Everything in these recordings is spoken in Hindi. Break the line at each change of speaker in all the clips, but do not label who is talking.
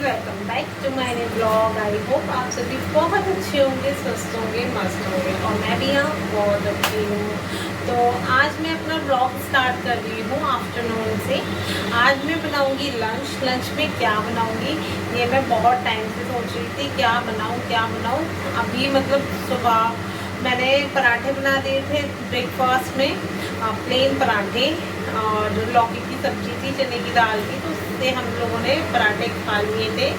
Welcome back to my new blog. I hope आप सभी बहुत अच्छे होंगे, स्वस्थ होंगे, मस्त होंगे और मैं भी यहाँ बहुत अच्छी हूँ। तो आज मैं अपना ब्लॉग स्टार्ट कर रही हूँ आफ्टरनून से। आज मैं बनाऊँगी लंच में क्या बनाऊँगी ये मैं बहुत टाइम से सोच रही थी, क्या बनाऊँ। अभी मतलब सुबह मैंने पराठे बना दिए थे ब्रेकफास्ट में, प्लेन पराठे और लौकी की सब्जी थी, चने की दाल की, तो उससे हम लोगों ने पराठे खा लिए थे।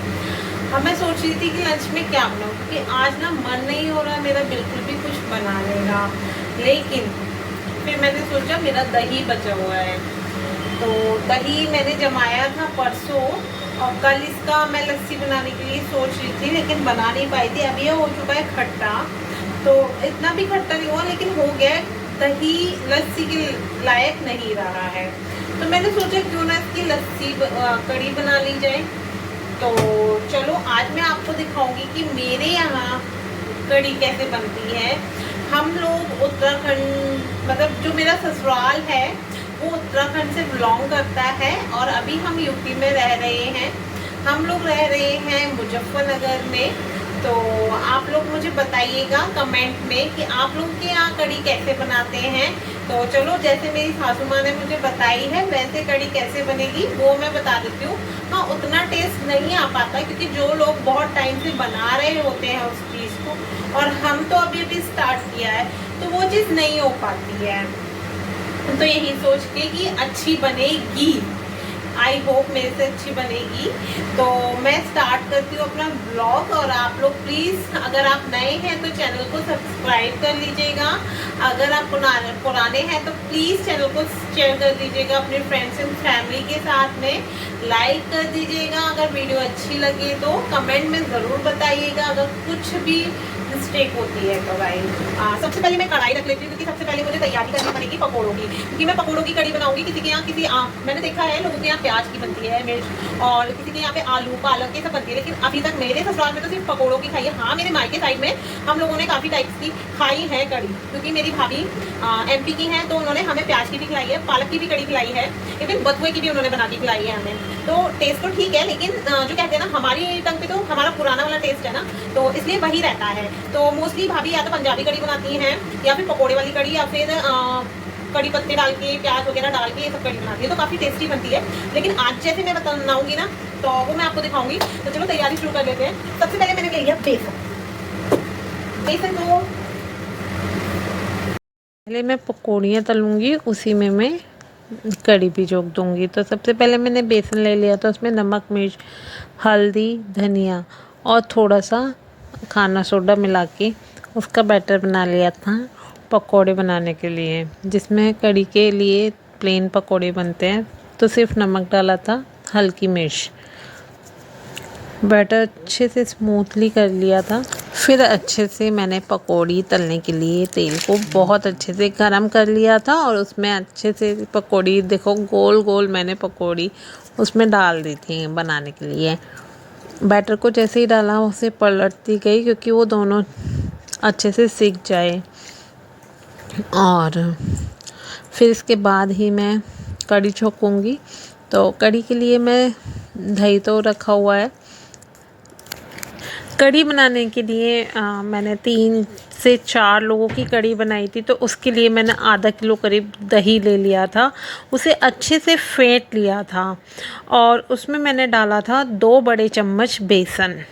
अब मैं सोच रही थी कि लंच में क्या बनाऊँ, क्योंकि आज ना मन नहीं हो रहा मेरा बिल्कुल भी कुछ बनाने का। लेकिन फिर मैंने सोचा मेरा दही बचा हुआ है, तो दही मैंने जमाया था परसों और कल इसका मैं लस्सी बनाने के लिए सोच रही थी, लेकिन बना नहीं पाई थी। अब ये हो चुका है खट्टा, तो इतना भी खट्टा नहीं हुआ लेकिन हो गया है, दही लस्सी के लायक नहीं रहा है। तो मैंने सोचा क्यों ना इसकी लस्सी कड़ी बना ली जाए। तो चलो आज मैं आपको दिखाऊंगी कि मेरे यहाँ कड़ी कैसे बनती है। हम लोग उत्तराखंड, मतलब जो मेरा ससुराल है वो उत्तराखंड से बिलोंग करता है और अभी हम यूपी में रह रहे हैं। हम लोग रह रहे हैं मुजफ्फरनगर में। तो आप लोग मुझे बताइएगा कमेंट में कि आप लोग के यहाँ कड़ी कैसे बनाते हैं। तो चलो, जैसे मेरी सासू माँ ने मुझे बताई है वैसे कड़ी कैसे बनेगी वो मैं बता देती हूँ। हाँ, उतना टेस्ट नहीं आ पाता क्योंकि जो लोग बहुत टाइम से बना रहे होते हैं उस चीज़ को, और हम तो अभी अभी स्टार्ट किया है तो वो चीज़ नहीं हो पाती है। तो यही सोच के कि अच्छी बनेगी, आई होप मेरे से अच्छी बनेगी। तो मैं स्टार्ट करती हूँ अपना ब्लॉग, और आप लोग प्लीज़ अगर आप नए हैं तो चैनल को सब्सक्राइब कर लीजिएगा। अगर आप पुराने हैं तो प्लीज़ चैनल को शेयर कर दीजिएगा अपने फ्रेंड्स एंड फैमिली के साथ में, लाइक कर दीजिएगा। अगर वीडियो अच्छी लगे तो कमेंट में ज़रूर बताइएगा अगर कुछ भी मिस्टेक होती है तो गाइस। सबसे पहले मैं कढ़ाई रख लेती हूँ, क्योंकि सबसे पहले मुझे तैयारी करनी पड़ेगी पकौड़ों की, क्योंकि मैं पकौड़ों की कड़ी बनाऊंगी। किसी के यहाँ मैंने देखा है लोगों के यहाँ प्याज की बनती है, मिर्च, और किसी के यहाँ पे आलू पालक ये सब बनती है, लेकिन अभी तक मेरे ससुराल में तो सिर्फ पकौड़ों की खाई है। हाँ, मेरे मायके साइड में हम लोगों ने काफ़ी टाइप्स की खाई है कड़ी, क्योंकि मेरी भाभी MP की हैं तो उन्होंने हमें प्याज की भी खिलाई है, पालक की भी कड़ी खिलाई है, इवन बथुए की भी उन्होंने बना के खिलाई है हमें। तो टेस्ट तो ठीक है, लेकिन जो कहते हैं ना हमारी टंग पे तो हमारा पुराना वाला टेस्ट है ना, तो इसलिए वही रहता है। तो मोस्टली भाभी या तो पंजाबी कड़ी बनाती हैं या फिर पकोड़े वाली कड़ी, या फिर कड़ी पत्ते डाल के प्याज वगैरह डाल के ये सब कड़ी बनाती है, तो काफ़ी टेस्टी बनती है। लेकिन आज जैसे मैं बनाऊंगी ना तो वो मैं आपको दिखाऊंगी। तो चलो तैयारी शुरू कर लेते हैं। सबसे पहले मैंने ले लिया बेसन को
पहले मैं पकौड़ियाँ तलूँगी, उसी में मैं कड़ी भी जोक दूँगी। तो सबसे पहले मैंने बेसन ले लिया, तो उसमें नमक, मिर्च, हल्दी, धनिया और थोड़ा सा खाना सोडा मिला के उसका बैटर बना लिया था पकौड़े बनाने के लिए। जिसमें कड़ी के लिए प्लेन पकौड़े बनते हैं, तो सिर्फ नमक डाला था, हल्की मिर्च। बैटर अच्छे से स्मूथली कर लिया था। फिर अच्छे से मैंने पकौड़ी तलने के लिए तेल को बहुत अच्छे से गरम कर लिया था, और उसमें अच्छे से पकौड़ी, देखो गोल गोल मैंने पकौड़ी उसमें डाल दी थी बनाने के लिए। बैटर को जैसे ही डाला उसे पलटती गई, क्योंकि वो दोनों अच्छे से सिक जाए। और फिर इसके बाद ही मैं कड़ी छोकूँगी। तो कड़ी के लिए मैं दही तो रखा हुआ है। कड़ी बनाने के लिए मैंने 3 से 4 लोगों की कड़ी बनाई थी, तो उसके लिए मैंने आधा किलो करीब दही ले लिया था। उसे अच्छे से फेंट लिया था और उसमें मैंने डाला था 2 बड़े चम्मच बेसन।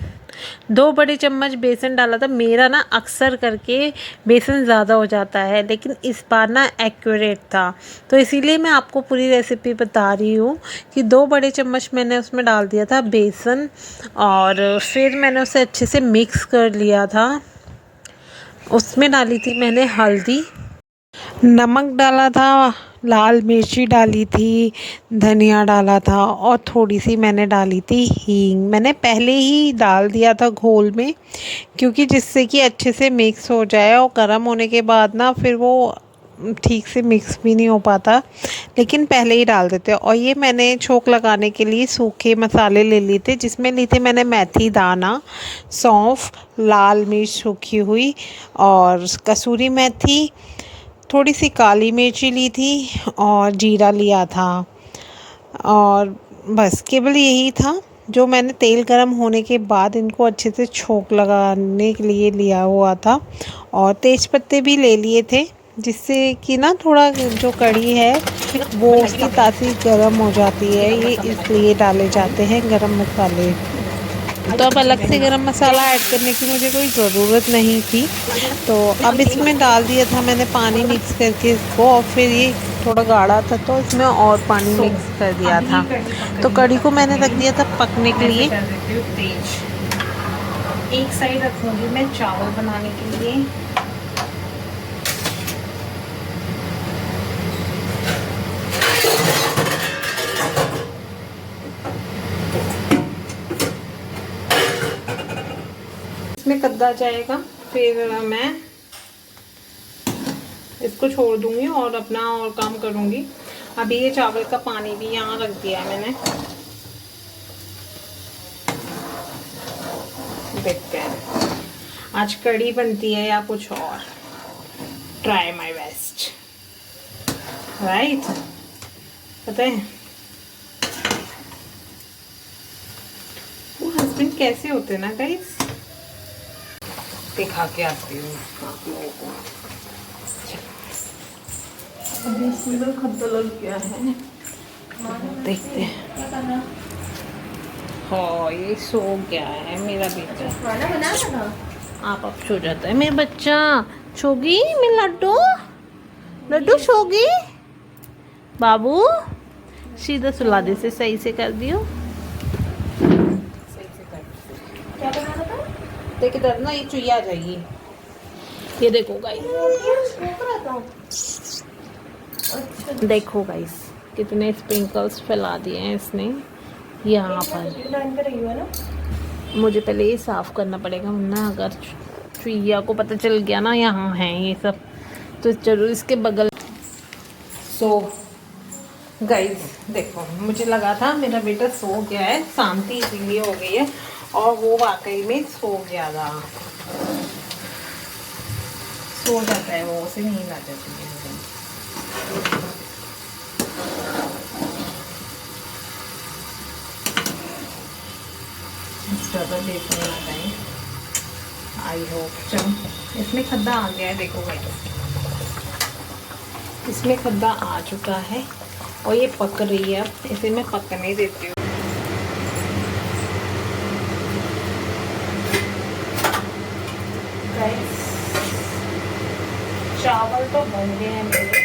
2 बड़े चम्मच बेसन डाला था। मेरा ना अक्सर करके बेसन ज़्यादा हो जाता है, लेकिन इस बार ना एक्यूरेट था, तो इसीलिए मैं आपको पूरी रेसिपी बता रही हूँ कि 2 बड़े चम्मच मैंने उसमें डाल दिया था बेसन, और फिर मैंने उसे अच्छे से मिक्स कर लिया था। उसमें डाली थी मैंने हल्दी, नमक डाला था, लाल मिर्ची डाली थी, धनिया डाला था, और थोड़ी सी मैंने डाली थी हींग। मैंने पहले ही डाल दिया था घोल में, क्योंकि जिससे कि अच्छे से मिक्स हो जाए, और गर्म होने के बाद ना फिर वो ठीक से मिक्स भी नहीं हो पाता, लेकिन पहले ही डाल देते हैं। और ये मैंने छोंक लगाने के लिए सूखे मसाले ले लिए थे, जिसमें ली थी मैंने मेथी दाना, सौंफ, लाल मिर्च सूखी हुई, और कसूरी मेथी, थोड़ी सी काली मिर्ची ली थी, और जीरा लिया था, और बस केवल यही था। जो मैंने तेल गरम होने के बाद इनको अच्छे से छोंक लगाने के लिए लिया हुआ था, और तेज पत्ते भी ले लिए थे, जिससे कि ना थोड़ा जो कढ़ी है वो उसकी तासीर गर्म हो जाती है, ये इसलिए डाले जाते हैं गरम मसाले। तो अब अलग से गरम मसाला ऐड करने की मुझे कोई ज़रूरत नहीं थी, तो अब इसमें डाल दिया था मैंने पानी मिक्स करके इसको, और फिर ये थोड़ा गाढ़ा था तो इसमें और पानी मिक्स कर दिया था। तो कढ़ी को मैंने रख दिया था पकने के लिए।
कर देती हूँ तेज। एक साइड रखूँगी मैं चावल बनाने के लिए। इसमें कद्दा जाएगा, फिर मैं इसको छोड़ दूंगी और अपना और काम करूंगी। अभी ये चावल का पानी भी यहाँ रख दिया है मैंने। देखते हैं आज कढ़ी बनती है या कुछ और। Try my best, right. पता है वो हस्बैंड कैसे होते हैं ना गाइस, दिखा के आती हूँ आप लोगों को। अभी सुंदर खद्दा लग गया है, देखते हैं। हाँ ये सो गया है मेरा बेटा। खाना बनाना था आप अब सो जाता है मेरा बच्चा। सोगी मेरा लड्डू, लड्डू सोगी बाबू। सीधा सुला दे से सही से कर दियो, सही से कर। क्या बनाना था? देखिए दर्द ना, ये चुईया आ जाएगी। ये देखो गाइस, देखो गाइस कितने स्प्रिंकल्स फैला दिए हैं इसने यहाँ पर। मुझे पहले ये साफ करना पड़ेगा, वरना अगर चुईया को पता चल गया ना यहाँ है ये सब, तो जरूर इसके बगल। सो गाइस देखो, मुझे लगा था मेरा बेटा सो गया है, शांति इसीलिए हो गई है, और वो वाकई में सो गया था। सो जाता है वो, उसे नींद आ जाती है। ज़्यादा लेट नहीं आता है, आई होप। चलो इसमें खद्दा आ गया है, देखो भाई इसमें खद्दा आ चुका है और ये पक रही है। अब इसे मैं पकने देती हूँ। चावल तो बन गए हैं मेरे,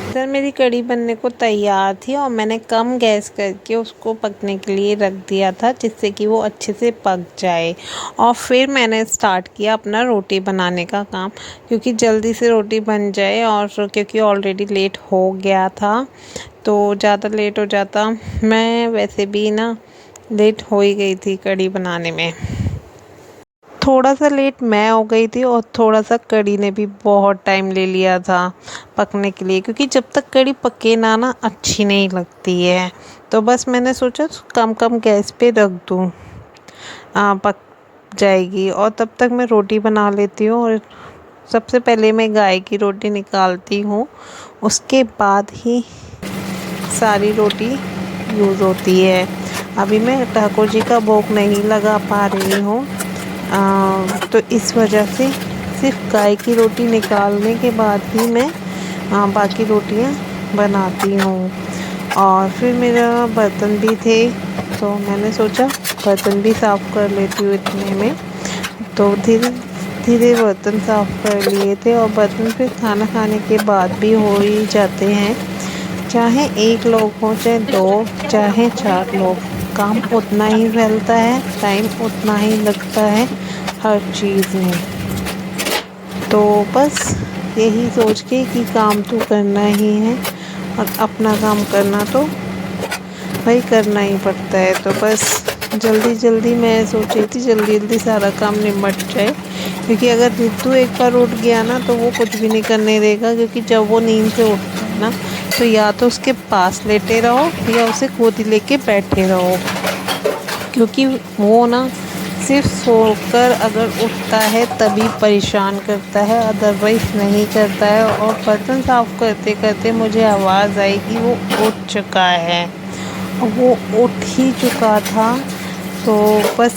इधर मेरी कढ़ी बनने को तैयार थी और मैंने कम गैस करके उसको पकने के लिए रख दिया था, जिससे कि वो अच्छे से पक जाए। और फिर मैंने स्टार्ट किया अपना रोटी बनाने का काम, क्योंकि जल्दी से रोटी बन जाए, और क्योंकि ऑलरेडी लेट हो गया था तो ज़्यादा लेट हो जाता। मैं वैसे भी ना लेट हो ही गई थी कढ़ी बनाने में। थोड़ा सा लेट मैं हो गई थी और थोड़ा सा कढ़ी ने भी बहुत टाइम ले लिया था पकने के लिए, क्योंकि जब तक कढ़ी पके ना अच्छी नहीं लगती है। तो बस मैंने सोचा कम कम गैस पे रख दूँ, पक जाएगी। और तब तक मैं रोटी बना लेती हूँ। और सबसे पहले मैं गाय की रोटी निकालती हूँ, उसके बाद ही सारी रोटी यूज़ होती है। अभी मैं ठाकुर जी का भोग नहीं लगा पा रही हूँ, तो इस वजह से सिर्फ गाय की रोटी निकालने के बाद ही मैं बाकी रोटियाँ बनाती हूँ। और फिर मेरा बर्तन भी थे, तो मैंने सोचा बर्तन भी साफ़ कर लेती हूँ इतने में। तो धीरे धीरे बर्तन साफ़ कर लिए थे, और बर्तन फिर खाना खाने के बाद भी हो ही जाते हैं, चाहे एक लोग हों, चाहे दो, चाहे चार लोग, काम उतना ही फैलता है, टाइम उतना ही लगता है हर चीज़ में। तो बस यही सोच के कि काम तो करना ही है, और अपना काम करना तो भाई करना ही पड़ता है। तो बस जल्दी जल्दी मैं सोच रही थी जल्दी जल्दी सारा काम निपट जाए, क्योंकि अगर रितु एक बार उठ गया ना तो वो कुछ भी नहीं करने देगा। क्योंकि जब वो नींद से उठता है ना, तो या तो उसके पास लेटे रहो या उसे गोदी लेके बैठे रहो, क्योंकि वो ना सिर्फ सोकर अगर उठता है तभी परेशान करता है, अदरवाइज़ नहीं करता है। और बर्तन साफ़ करते करते मुझे आवाज़ आई कि वो उठ चुका है। वो उठ ही चुका था, तो बस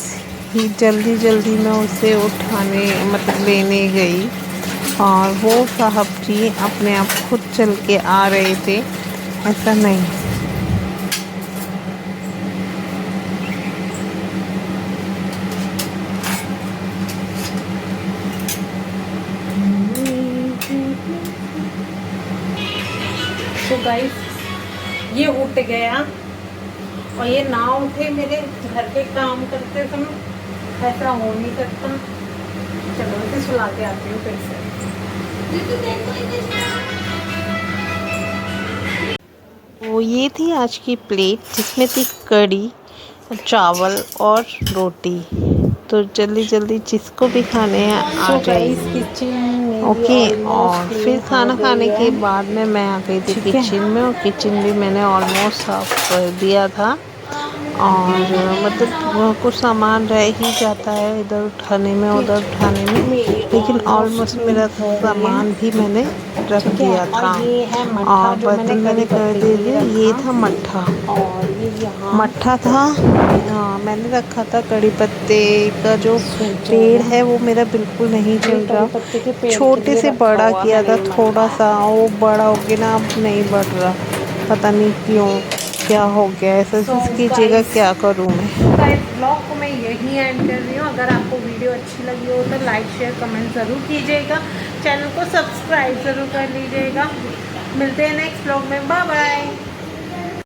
ही जल्दी जल्दी मैं उसे उठाने मतलब लेने गई, और वो साहब जी अपने आप खुद चल के आ रहे थे, ऐसा नहीं।
तो गाइस ये उठ गया, और ये ना उठे मेरे घर के काम करते समय, ऐसा हो नहीं सकता। चलो इसे सुला के आती हूँ फिर से।
तो ये थी आज की प्लेट, जिसमें थी कढ़ी, चावल और रोटी। तो जल्दी जल्दी जिसको भी खाने हैं आ जाइए। ओके, और फिर खाना खाने के बाद में मैं आ गई थी किचन में, और किचन भी मैंने ऑलमोस्ट साफ कर दिया था। और मतलब कुछ सामान रह ही जाता है इधर उठाने में उधर उठाने में, लेकिन ऑलमोस्ट मेरा सामान भी मैंने रख दिया था। और बर्तन मैंने कर दे दिया। ये था मट्ठा, मट्ठा था। मैंने रखा था कड़ी पत्ते का जो पेड़ है वो मेरा बिल्कुल नहीं चल रहा, छोटे से बड़ा किया था थोड़ा सा, वो बड़ा हो गया ना, अब नहीं बढ़ रहा, पता नहीं क्यों, क्या हो गया ऐसा। कीजिएगा, क्या करूँ मैं।
ब्लॉग को मैं यही एंड कर रही हूँ। अगर आपको वीडियो अच्छी लगी हो तो लाइक शेयर कमेंट ज़रूर कीजिएगा, चैनल को सब्सक्राइब ज़रूर कर लीजिएगा। मिलते हैं नेक्स्ट ब्लॉग में, बाय बाय।